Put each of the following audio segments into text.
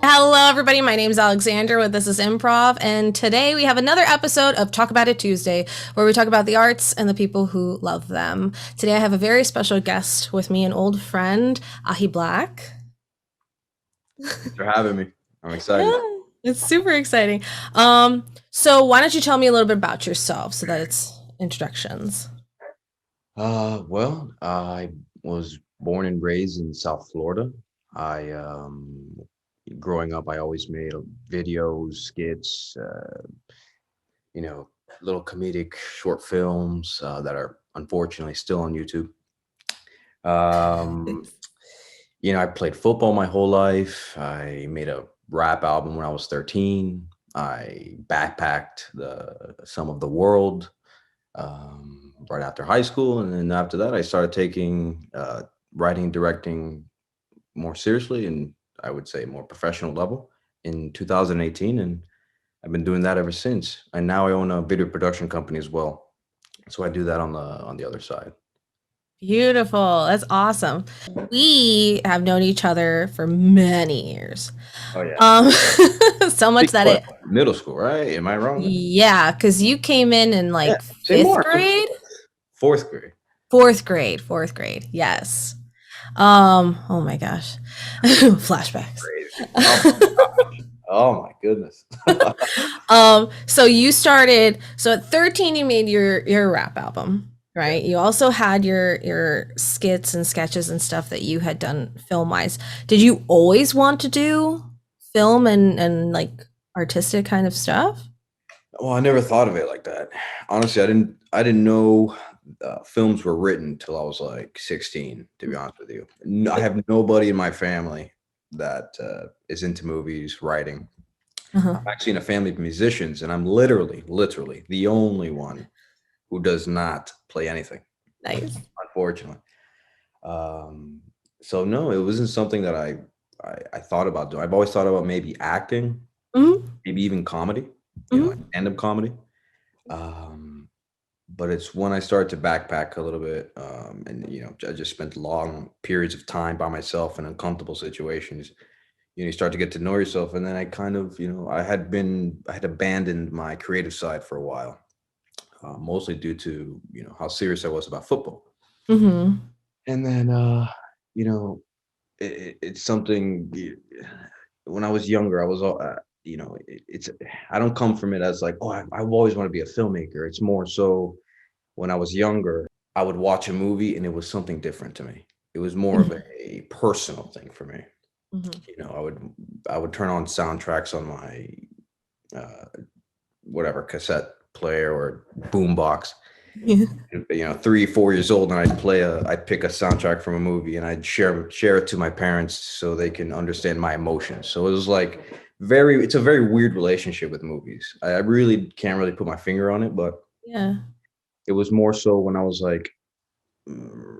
Hello, everybody. My name is Alexandra with This is Improv, and today we have another episode of Talk About It Tuesday, where we talk about the arts and the people who love them. Today I have a very special guest with me, an old friend, Ahi Black. Thanks for having me. I'm excited. Yeah, it's super exciting. So why don't you tell me a little bit about yourself so that it's introductions? I was born and raised in South Florida. Growing up, I always made videos, skits, you know, little comedic short films that are unfortunately still on YouTube. Um, I played football my whole life. I made a rap album when I was 13. I backpacked some of the world right after high school, and then after that, I started taking writing, directing more seriously, and I would say more professional level in 2018, and I've been doing that ever since. And now I own a video production company as well, so I do that on the other side. Beautiful. That's awesome. We have known each other for many years. Oh yeah, Um, so much big that what? it, Middle school, right? Am I wrong there? yeah, because you came in Yeah, like same fifth mark. grade, Fourth grade. fourth grade. Yes. Oh my gosh. Flashbacks. Crazy. Oh my gosh. Oh my goodness. So you started, so at 13 you made your rap album, Yeah. right? You also had your skits and sketches and stuff that you had done film wise. Did you always want to do film and like artistic kind of stuff? Well, I never thought of it like that. Honestly, I didn't know films were written till I was like 16. To be honest with you, I have nobody in my family that is into movies, writing. Uh-huh. I'm actually in a family of musicians, and I'm literally the only one who does not play anything. Nice. Unfortunately, um, so no, it wasn't something that I thought about doing. I've always thought about maybe acting, Hmm. maybe even comedy. Like Hmm. stand-up comedy. Um, but it's when I started to backpack a little bit, and I just spent long periods of time by myself in uncomfortable situations. You start to get to know yourself, and then I kind of, I had abandoned my creative side for a while, mostly due to how serious I was about football. Hmm. And then, you know, it's something. When I was younger, I was all, it's I don't come from it as like, oh, I always want to be a filmmaker. It's more so when I was younger, I would watch a movie and it was something different to me. It was more of Hmm. a personal thing for me. Hmm. I would turn on soundtracks on my uh, whatever cassette player or boombox. Yeah. 3, 4 years old, and I'd pick a soundtrack from a movie and I'd share it to my parents so they can understand my emotions. So it was like it's a very weird relationship with movies. I really can't really put my finger on it, but Yeah. it was more so when I was like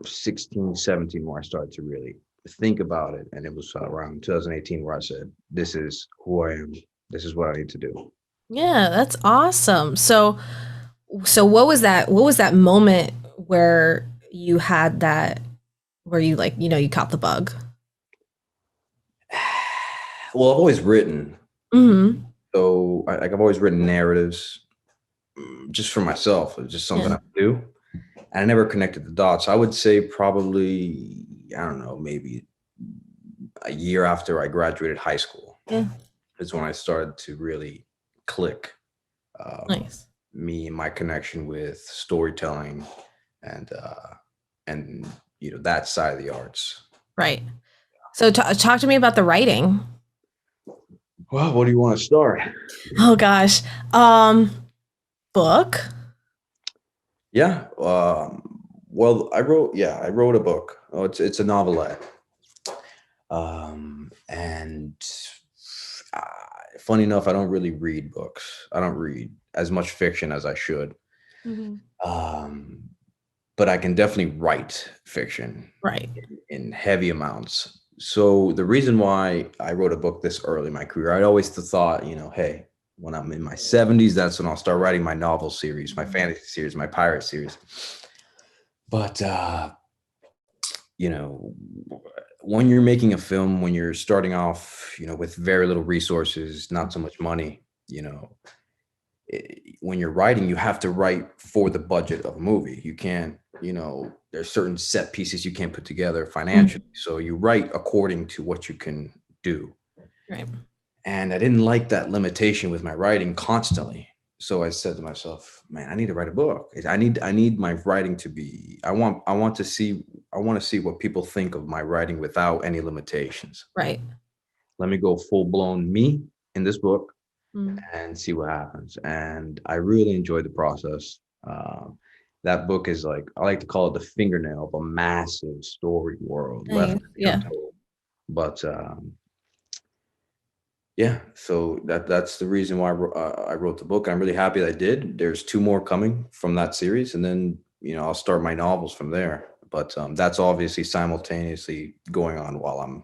16, 17 where I started to really think about it. And it was around 2018 where I said, this is who I am. This is what I need to do. Yeah, that's awesome. So what was that moment where you had that where you like, you caught the bug? Well, I've always written. Mhm. So I've always written narratives just for myself. It's just something Yeah. I do. And I never connected the dots. I would say probably, I don't know, maybe a year after I graduated high school Yeah. is when I started to really click. Nice. Me and my connection with storytelling and and that side of the arts. Right. So talk to me about the writing. Well, what do you want to start? Oh gosh. Um Book. Yeah. Well, I wrote a book. Oh, it's a novelette. And uh, funny enough, I don't really read books. I don't read as much fiction as I should. Mhm. Um, but I can definitely write fiction Right. in heavy amounts. So the reason why I wrote a book this early in my career, I always thought, hey, when I'm in my 70s, that's when I'll start writing my novel series, my Mhm. fantasy series, my pirate series. But you know, when you're making a film, when you're starting off, with very little resources, not so much money, when you're writing, you have to write for the budget of a movie. You can't, there's certain set pieces you can't put together financially. So you write according to what you can do. Right. And I didn't like that limitation with my writing constantly. So I said to myself, man, I need to write a book. I need my writing to be, I want to see what people think of my writing without any limitations. Right. Let me go full blown me in this book Mm. and see what happens. And I really enjoyed the process. That book is like, I like to call it the fingernail of a massive story world left Nice. to be Yeah. untold. But yeah, so that's the reason why I wrote the book. I'm really happy that I did. There's 2 more coming from that series, and then I'll start my novels from there. But that's obviously simultaneously going on while I'm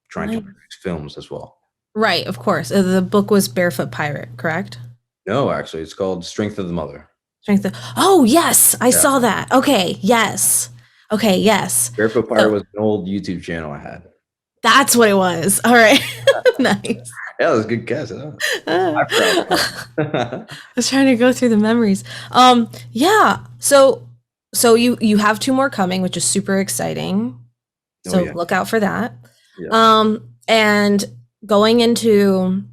trying to Nice. produce films as well. Right, of course. The book was Barefoot Pirate, correct? No, actually, it's called Strength of the Mother. Strength of, oh, yes, I Yeah. saw that. Okay, yes. Okay, yes. Barefoot Pirate was an old YouTube channel I had. That's what it was. All right. Nice. Yeah, that was a good guess. Huh? I was trying to go through the memories. Yeah. So you have 2 more coming, which is super exciting. So yeah. look out for that. Yeah. And going into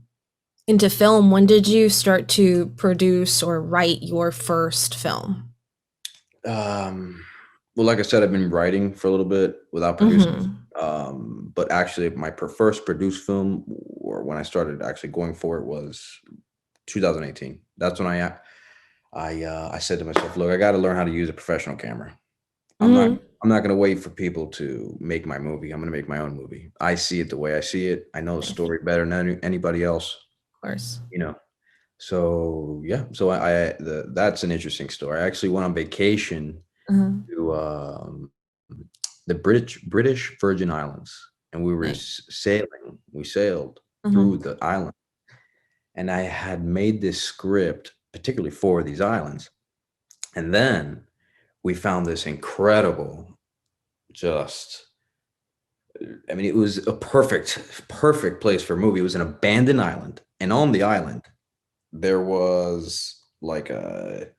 film, when did you start to produce or write your first film? Well, like I said, I've been writing for a little bit without producing. But actually, my first produced film, or when I started actually going for it, was 2018. That's when I said to myself, "Look, I got to learn how to use a professional camera. I'm not going to wait for people to make my movie. I'm going to make my own movie. I see it the way I see it. I know the story better than anybody else. Of course. So yeah. So that's an interesting story. I actually went on vacation to the British Virgin Islands, and we were sailing. We sailed through the island, and I had made this script particularly for these islands, and then we found this incredible, it was a perfect place for a movie. It was an abandoned island, and on the island there was like one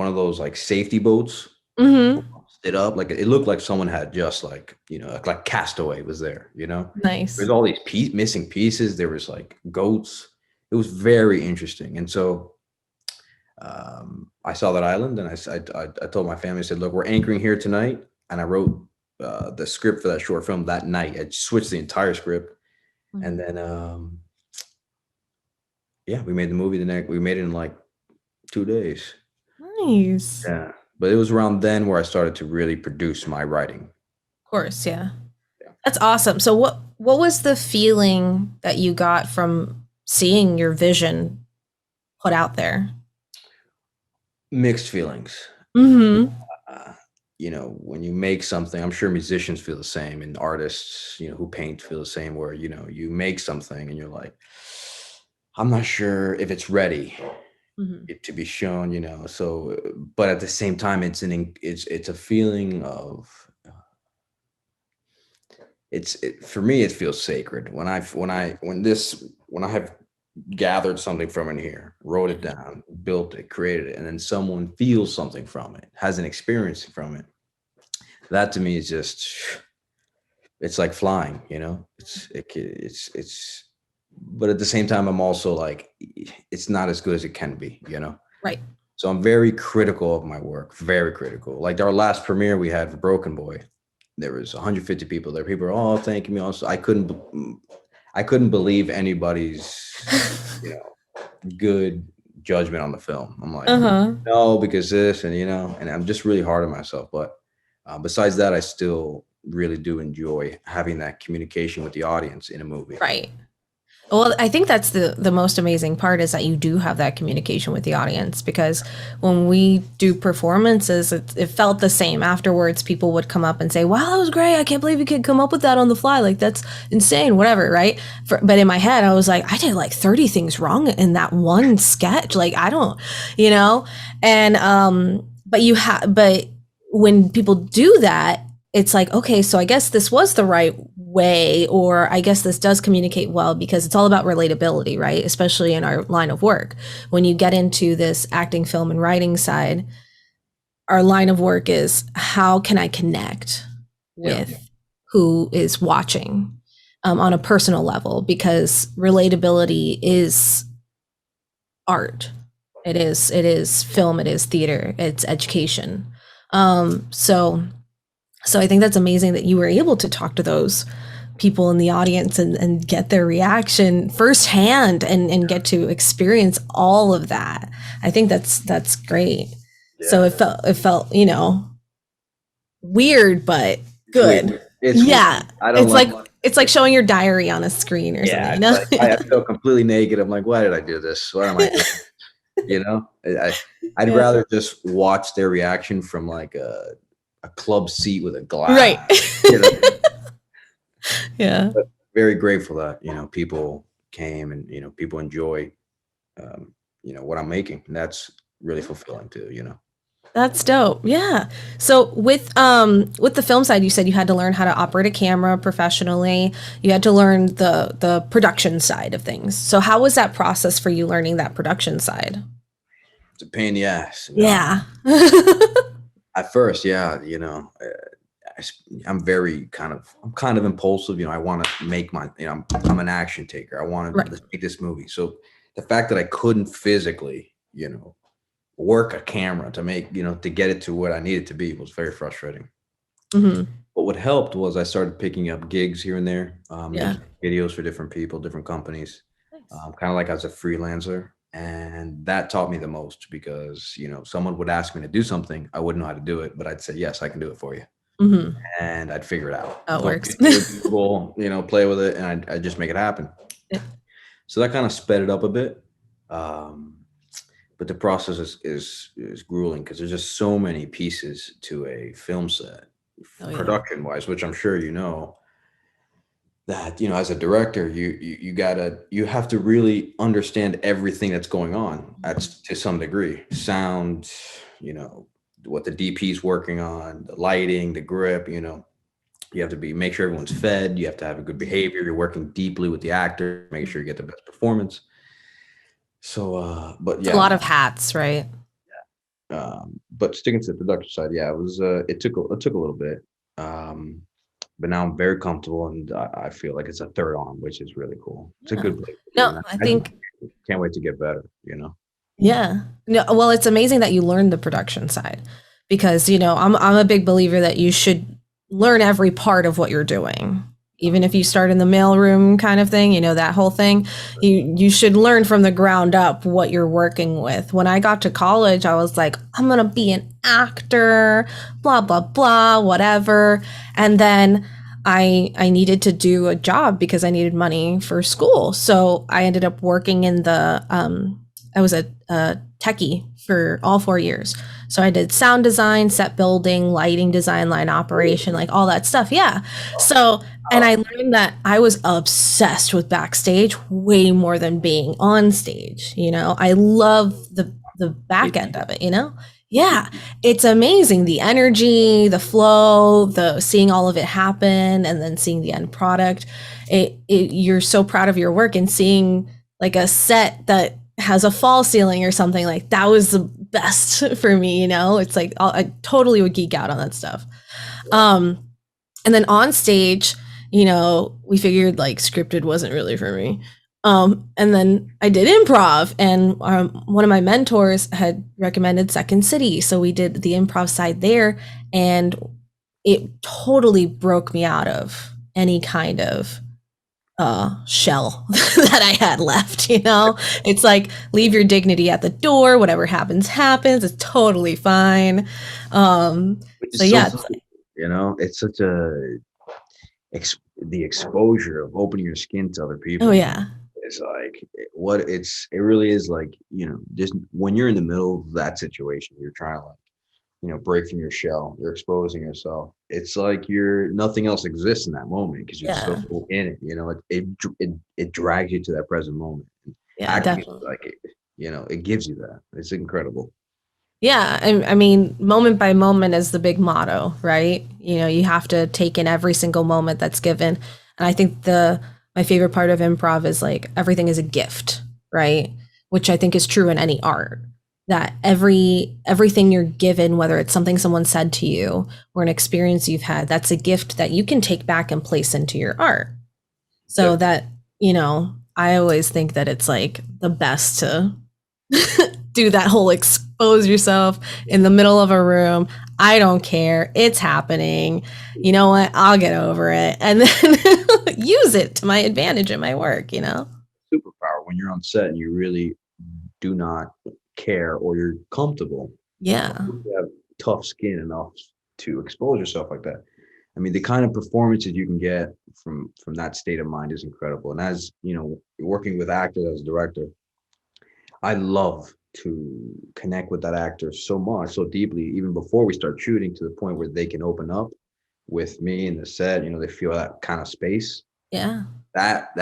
of those like safety boats. It up, like it looked like someone had just like Castaway was there. Nice. There's all these missing pieces. There was like goats. It was very interesting. And so I saw that island, and I told my family, I said, look, we're anchoring here tonight. And I wrote the script for that short film that night. I switched the entire script, and then we made the movie we made it in like 2 days. Nice. Yeah. But it was around then where I started to really produce my writing. Of course, yeah. That's awesome. So what was the feeling that you got from seeing your vision put out there? Mixed feelings. Mm-hmm. When you make something, I'm sure musicians feel the same, and artists, who paint feel the same, where, you make something and you're like, I'm not sure if it's ready to be shown, so, but at the same time, it's a feeling of, for me, it feels sacred when I have gathered something from in here, wrote it down, built it, created it, and then someone feels something from it, has an experience from it. That to me is just, it's like flying, it's, but at the same time, I'm also like, it's not as good as it can be, Right. So I'm very critical of my work, very critical. Like our last premiere we had for Broken Boy, there was 150 people there. People were all thanking me. Also, I couldn't believe anybody's, good judgment on the film. I'm like, no, because this, and and I'm just really hard on myself. But besides that, I still really do enjoy having that communication with the audience in a movie. Right. Well, I think that's the most amazing part, is that you do have that communication with the audience, because when we do performances, it felt the same. Afterwards, people would come up and say, wow, that was great. I can't believe you could come up with that on the fly. Like, that's insane, whatever, right? But in my head, I was like, I did like 30 things wrong in that one sketch. Like, I don't, and, but when people do that, it's like, okay, so I guess this was the right way, or I guess this does communicate well, because it's all about relatability, right? Especially in our line of work. When you get into this acting, film, and writing side, our line of work is how can I connect Yeah. with who is watching on a personal level, because relatability is art. It is film, it is theater, it's education. So I think that's amazing that you were able to talk to those people in the audience and get their reaction firsthand, and get to experience all of that. I think that's great. So Yeah. it felt, weird, but It's weird. good. It's weird. Yeah. I don't It's like. like it's like showing your diary on a screen or something, Yeah, you it's know? like I feel completely naked. I'm like, why did I do this? What am I doing? You know, I'd Yeah. rather just watch their reaction from like a club seat with a glass. Right. You know, Yeah. but very grateful that people came and people enjoy what I'm making. And that's really fulfilling too. That's dope. Yeah. So with the film side, you said you had to learn how to operate a camera professionally. You had to learn the production side of things. So how was that process for you learning that production side? It's a pain in the ass. Yeah. At first, yeah, I'm I'm kind of impulsive. I want to make I'm an action taker. I want Right. to make this movie. So the fact that I couldn't physically, work a camera to make, to get it to what I needed to be was very frustrating. Hmm. But what helped was I started picking up gigs here and there, Yeah. making videos for different people, different companies, Nice. kind of like as a freelancer. And that taught me the most because, someone would ask me to do something. I wouldn't know how to do it, but I'd say, yes, I can do it for you. Hmm. And I'd figure it out. How it Don't works. Google, play with it, and I'd just make it happen. Yeah. So that kind of sped it up a bit. Um, but the process is grueling because there's just so many pieces to a film set, Oh yeah. production wise, which I'm sure that as a director you have to really understand everything that's going on to some degree, sound, you know what the DP's working on, the lighting, the grip. You have to make sure everyone's fed, you have to have a good behavior, you're working deeply with the actor, make sure you get the best performance. So but It's a yeah, lot of hats, right? but sticking to the production side, yeah, it was it took a little bit. um but now I'm very comfortable, and I feel like it's a third arm, which is really cool. It's a Yeah. good place to be, No, and I I just think can't wait to get better. yeah. No, well, it's amazing that you learned the production side, because, I'm a big believer that you should learn every part of what you're doing. Even if you start in the mailroom kind of thing, that whole thing, you should learn from the ground up what you're working with. When I got to college, I was like, I'm going to be an actor, blah blah blah, whatever. And then I needed to do a job because I needed money for school. So I ended up working in the I was a techie for all 4 years. So I did sound design, set building, lighting design, line operation, like all that stuff. Yeah. So, and I learned that I was obsessed with backstage way more than being on stage. I love the back end of it. Yeah. It's amazing. The energy, the flow, the seeing all of it happen, and then seeing the end product. You're so proud of your work, and seeing like a set that has a fall ceiling or something, like that was the best for me. It's like I totally would geek out on that stuff. um and then on stage, we figured like scripted wasn't really for me. And then I did improv, and one of my mentors had recommended Second City, so we did the improv side there, and it totally broke me out of any kind of shell that I had left. It's like, leave your dignity at the door. Whatever happens, happens. It's totally fine. Which So is so yeah, cool. It's such the exposure of opening your skin to other oh people. yeah, It's like it really is like, just when you're in the middle of that situation, you're trying to, like, break from your shell, you're exposing yourself. It's like nothing else exists in that moment because you're yeah, so in it. It drags you to that present moment. yeah, Acting is definitely. like it gives you that. It's incredible. Yeah, I mean, moment by moment is the big motto, right? You know, you have to take in every single moment that's given. And I think the my favorite part of improv is like everything is a gift, right? Which I think is true in any art. That everything you're given, whether it's something someone said to you or an experience you've had, that's a gift that you can take back and place into your art. So Definitely. that, I always think that it's like the best to do that whole expose yourself in the middle of a room. I don't care. It's happening. You know what? I'll get over it and then use it to my advantage in my work, you know? Superpower when you're on set and you really do not care or you're comfortable. Yeah. You have tough skin enough to expose yourself like that. I mean, the kind of performances you can get from that state of mind is incredible. And as you know, working with actors as a director, I love to connect with that actor so much, so deeply, even before we start shooting, to the point where they can open up with me in the set. You know, they feel that kind of space, Yeah. that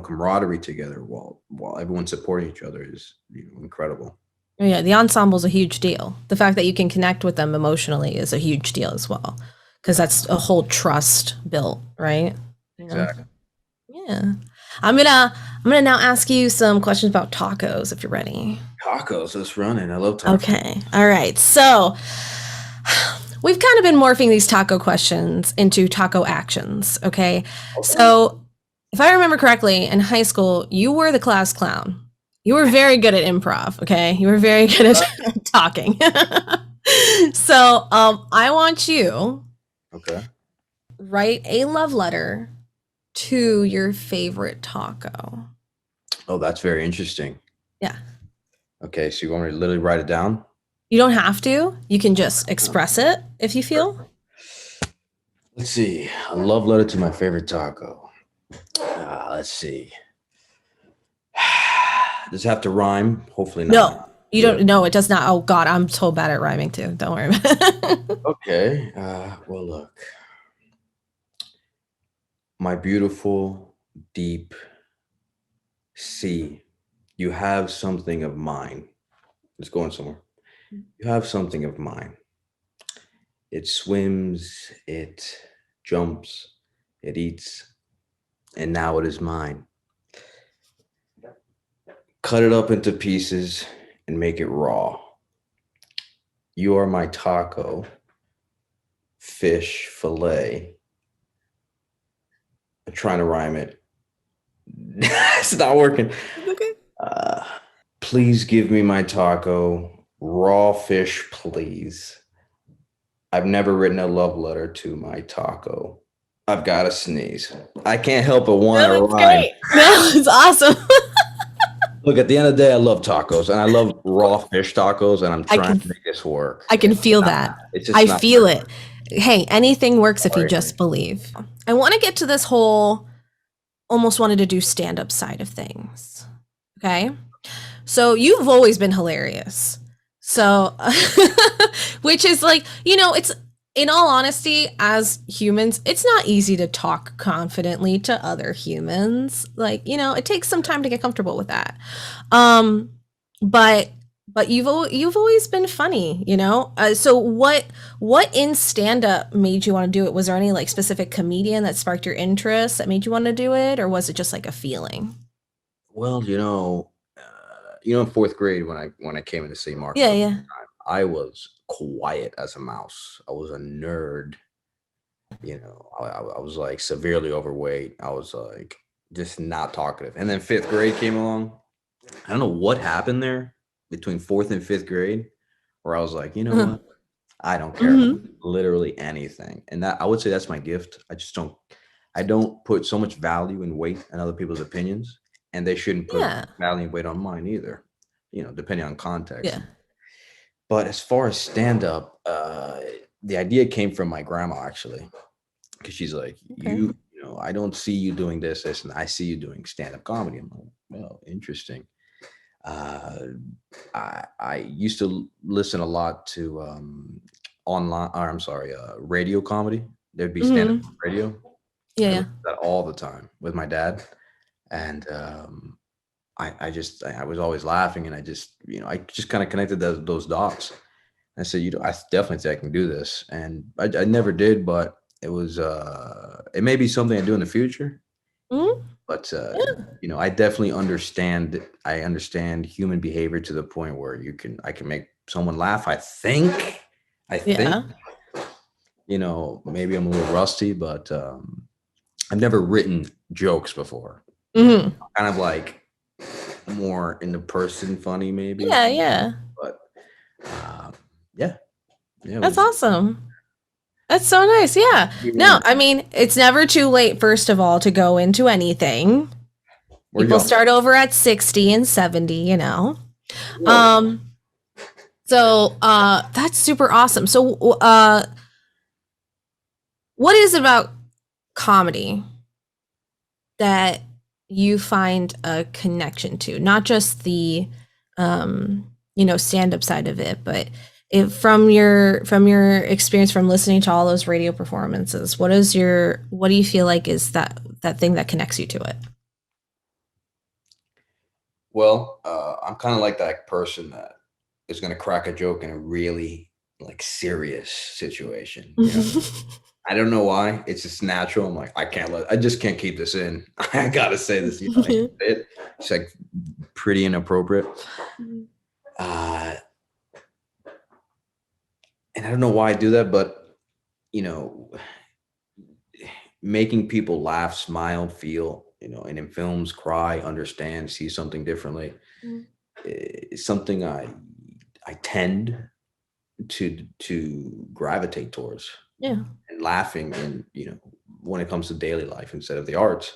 camaraderie together while everyone's supporting each other is incredible. Yeah. The ensemble is a huge deal. The fact that you can connect with them emotionally is a huge deal as well. Because Yeah, that's a whole trust built, right? You know? exactly. Yeah. I'm gonna now ask you some questions about tacos if you're ready. Tacos, let's run it. I love tacos. Okay. All right. So we've kind of been morphing these taco questions into taco actions. Okay. Okay. So if I remember correctly, in high school, you were the class clown. You were very good at improv. Okay. You were very good at talking. So I want you Okay. write a love letter to your favorite taco. Oh, that's very interesting. Yeah. Okay, so you want me to literally write it down? You don't have to. You can just express it if you feel. Let's see. A love letter to my favorite taco. Let's see. Does it have to rhyme? Hopefully not. No, you Yeah. don't. No, it does not. Oh God, I'm so bad at rhyming too. Don't worry about it. Okay. Well, look, my beautiful, deep sea. You have something of mine. It's going somewhere. You have something of mine. It swims, it jumps, it eats, and now it is mine. Cut it up into pieces and make it raw. You are my taco, fish fillet. I'm trying to rhyme it. It's not working. Okay. Uh, please give me my taco, raw fish, please. I've never written a love letter to my taco. I've got to sneeze. I can't help but want No, to that's rhyme. great. No, it's awesome. Look, at the end of the day, I love tacos and I love raw fish tacos, and I'm I trying can, to make this work. I can feel that. It's I just not feel it. Hey, anything works if you sorry. just believe. I want to get to this whole almost wanted to do stand up side of things. Okay. So you've always been hilarious. So, which is like, it's in all honesty, as humans, it's not easy to talk confidently to other humans. Like, it takes some time to get comfortable with that. Um, but you've always been funny, so what in stand up made you want to do it? Was there any like specific comedian that sparked your interest that made you want to do it, or was it just like a feeling? Well, in fourth grade when I came into St. Mark for Yeah, the yeah. first time, I was quiet as a mouse. I was a nerd. I was like severely overweight. I was like just not talkative. And then fifth grade came along. I don't know what happened there between fourth and fifth grade, where I was like, you know Uh-huh. what? I don't care about Mhm. literally anything. And that I would say that's my gift. I don't put so much value and weight in other people's opinions, and they shouldn't put Yeah. value and weight on mine either, depending on context. Yeah. But as far as stand up, the idea came from my grandma actually, because she's like, Okay. I don't see you doing this, and I see you doing stand up comedy. I'm like, well, interesting. Uh, I used to listen a lot to online, or I'm sorry, radio comedy. There'd be stand up Mhm. radio. Yeah, I yeah. listened to that all the time with my dad, and I was always laughing, and I just kind of connected those dots. I said, I definitely think I can do this. And I never did, but it may be something I do in the future. Mhm. But, Yeah. I definitely I understand human behavior to the point where I can make someone laugh. I think, Yeah. maybe I'm a little rusty, but, I've never written jokes before. Hmm. Kind of like more in the person funny, maybe. Yeah, yeah. But, uh, yeah, yeah, it That's was. awesome. That's so nice. Yeah. No, I mean, it's never too late, first of all, to go into anything. We're People young. start over at 60 and 70, you know. Well, Um, that's super awesome. So what is it about comedy that you find a connection to? Not just the stand-up side of it, but from your experience from listening to all those radio performances, what do you feel like is that thing that connects you to it? I'm kind of like that person that is going to crack a joke in a really like serious situation. I don't know why. It's just natural. I'm like, I just can't keep this in. I gotta say this. It's like pretty inappropriate. Uh, and I don't know why I do that, but you know, making people laugh, smile, feel, and in films, cry, understand, see something differently is something I tend to gravitate towards. Yeah. And laughing, and when it comes to daily life instead of the arts,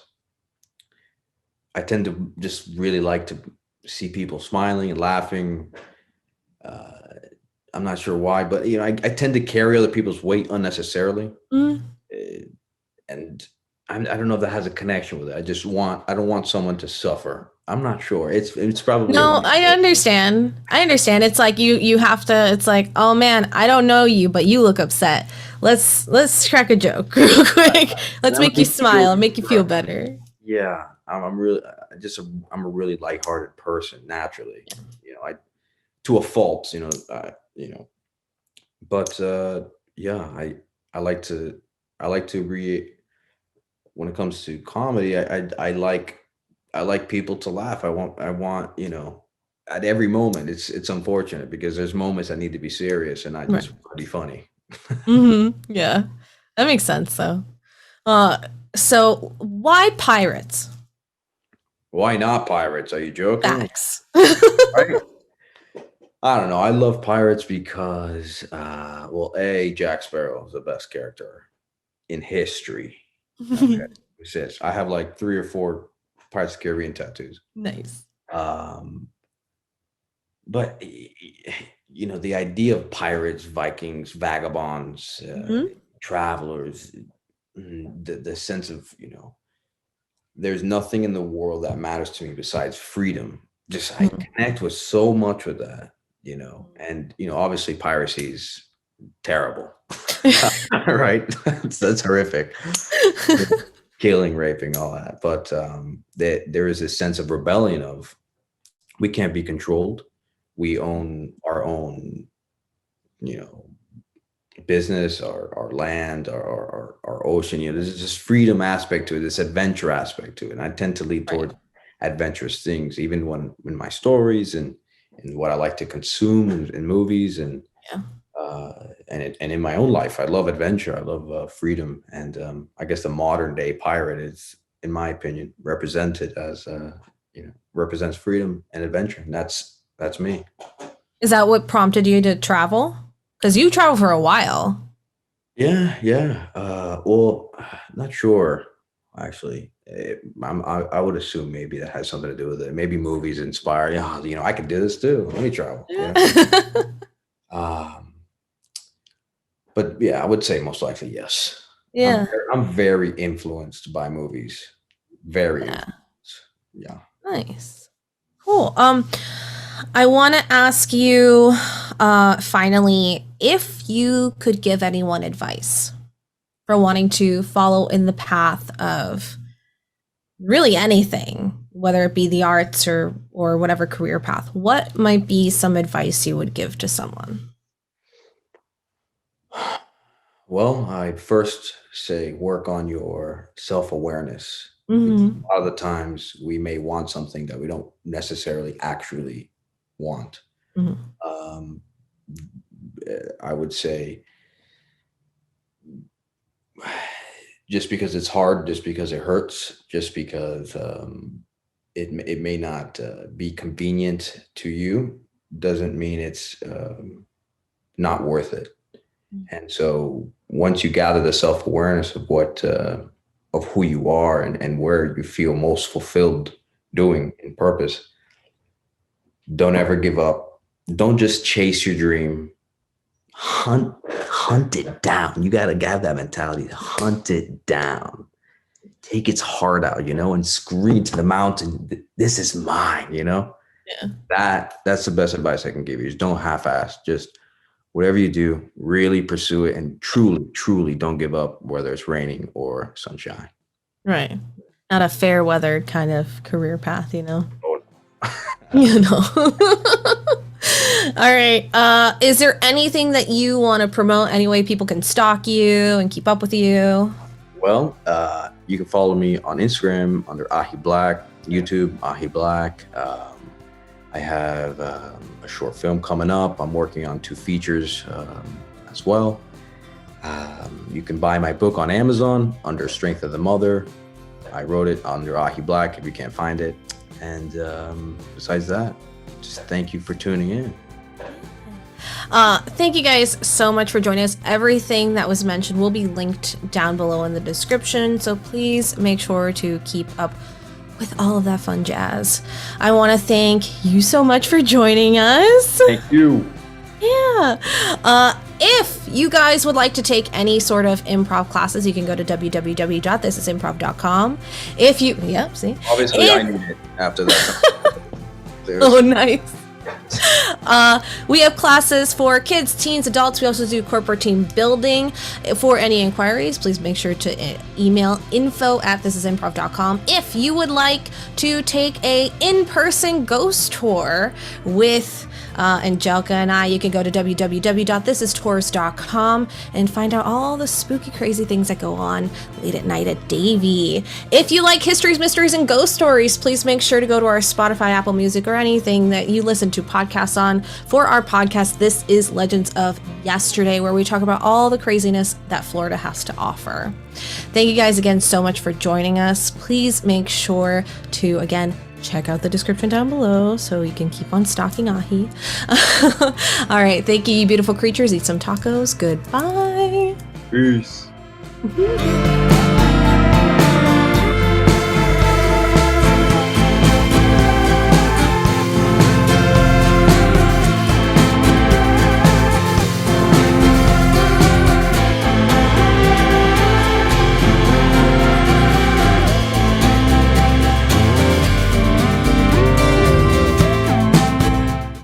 I tend to just really like to see people smiling and laughing. uh, I'm not sure why, but I tend to carry other people's weight unnecessarily. Mm. uh, and I don't know if that has a connection with it. I don't want someone to suffer. I'm not sure. It's probably a No, I understand. I understand. It's like you have to. It's like, oh man, I don't know you, but you look upset. Let's crack a joke real quick. and Let's that make you makes me feel smile, make you feel better. yeah. I'm really I'm a really lighthearted person naturally. I to a fault. But yeah, I like to I like to re when it comes to comedy. I like people to laugh. I want at every moment. It's unfortunate because there's moments I need to be serious, and I Right. just want to be funny. Yeah, that makes sense though. Uh, so why pirates? Why not pirates? Are you joking? Facts. Right? I don't know. I love pirates because, Jack Sparrow is the best character in history. Okay, who says I have like 3 or 4 Pirates of the Caribbean tattoos. Nice. Um, but the idea of pirates, Vikings, vagabonds, Hmm. travelers, the sense of there's nothing in the world that matters to me besides freedom. Just I connect with so much with that, and obviously piracy is terrible, right? That's horrific. Killing, raping, all that. But there is this sense of rebellion of we can't be controlled. We own our own, you know, business, our land, our ocean. There's this freedom aspect to it, this adventure aspect to it. And I tend to lead Right. toward adventurous things, even when in my stories and what I like to consume in movies Yeah. and in my own life. I love adventure. I love freedom. And I guess the modern day pirate is, in my opinion, represented as represents freedom and adventure. And that's me. Is that what prompted you to travel? Because you travel for a while. Yeah, yeah. Not sure actually. I would assume maybe that has something to do with it. Maybe movies inspire. Yeah, I can do this too. Let me travel. Yeah. Um, but yeah, I would say most likely yes. Yeah. I'm very influenced by movies. Very Yeah. influenced. Yeah. Nice. Cool. I want to ask you, finally, if you could give anyone advice for wanting to follow in the path of really anything, whether it be the arts or whatever career path, what might be some advice you would give to someone? Well, I'd first say work on your self-awareness. Because Mm-hmm. a lot of the times we may want something that we don't necessarily actually want. Mm-hmm. Um, I would say just because it's hard, just because it hurts, just because it may not be convenient to you, doesn't mean it's not worth it. And so once you gather the self-awareness of what of who you are and where you feel most fulfilled doing in purpose, don't ever give up. Don't just chase your dream. Hunt it down. You gotta have that mentality. Hunt it down. Take its heart out, and scream to the mountain, this is mine, Yeah. That's the best advice I can give you. Is don't half-ass. Just whatever you do, really pursue it, and truly, truly don't give up, whether it's raining or sunshine. Right. Not a fair weather kind of career path, Oh, All right. Is there anything that you want to promote? Any way people can stalk you and keep up with you? Well, you can follow me on Instagram under Ahi Black, YouTube Ahi Black. I have a short film coming up. I'm working on 2 features as well. You can buy my book on Amazon under Strength of the Mother. I wrote it under Ahi Black if you can't find it. And besides that, just thank you for tuning in. Thank you guys so much for joining us. Everything that was mentioned will be linked down below in the description. So please make sure to keep up with all of that fun jazz. I want to thank you so much for joining us. Thank you. Yeah. If you guys would like to take any sort of improv classes, you can go to www.thisisimprov.com. If you, yep, see. Obviously, I need it after that. Oh, nice. We have classes for kids, teens, adults. We also do corporate team building. For any inquiries, please make sure to email info@thisisimprov.com. If you would like to take a in-person ghost tour with Angelica and I, you can go to www.thisistours.com and find out all the spooky, crazy things that go on late at night at Davie. If you like histories, mysteries, and ghost stories, please make sure to go to our Spotify, Apple Music, or anything that you listen to podcasts on. For our podcast, this is Legends of Yesterday, where we talk about all the craziness that Florida has to offer. Thank you guys again so much for joining us. Please make sure to, again, check out the description down below so you can keep on stalking Ahi. All right. Thank you, you beautiful creatures. Eat some tacos. Goodbye. Peace.